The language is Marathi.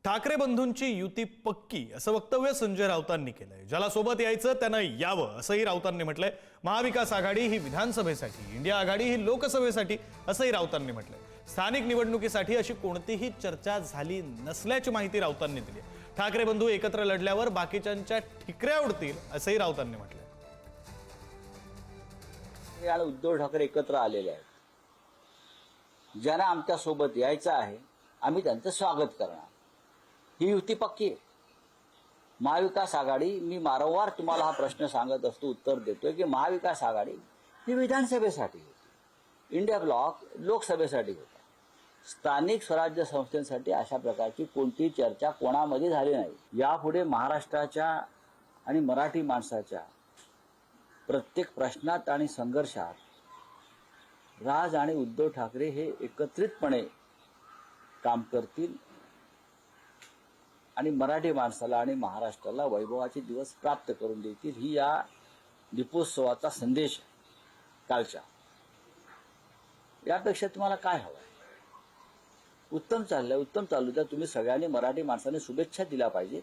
ठाकरे बंधूंची युती पक्की असं वक्तव्य संजय राऊतांनी केलंय। ज्याला सोबत यायचं त्यानं यावं असंही राऊतांनी म्हटलंय। महाविकास आघाडी ही विधानसभेसाठी, इंडिया आघाडी ही लोकसभेसाठी असंही राऊतांनी म्हटलंय। स्थानिक निवडणुकीसाठी अशी कोणतीही चर्चा झाली नसल्याची माहिती राऊतांनी दिली। ठाकरे बंधू एकत्र लढल्यावर बाकीच्यांच्या ठिकऱ्या उडतील असंही राऊतांनी म्हटलंय। उद्धव ठाकरे एकत्र आलेले आहेत, ज्यांना आमच्या सोबत यायचं आहे आम्ही त्यांचं स्वागत करणार। ही युती पक्की आहे। महाविकास आघाडी, मी वारंवार तुम्हाला हा प्रश्न सांगत असतो, उत्तर देतोय की महाविकास आघाडी ही विधानसभेसाठी होती, इंडिया ब्लॉक लोकसभेसाठी होता। स्थानिक स्वराज्य संस्थांसाठी अशा प्रकारची कोणतीही चर्चा कोणामध्ये झाली नाही। यापुढे महाराष्ट्राच्या आणि मराठी माणसाच्या प्रत्येक प्रश्नात आणि संघर्षात राज आणि उद्धव ठाकरे हे एकत्रितपणे काम करतील आणि मराठी माणसाला आणि महाराष्ट्राला वैभवाचे दिवस प्राप्त करून देतील। ही या दीपोत्सवाचा संदेश कालच्या। यापेक्षा तुम्हाला काय हवं? उत्तम चाललंय, उत्तम चालू द्या। तुम्ही सगळ्यांनी मराठी माणसाने शुभेच्छा दिल्या पाहिजे।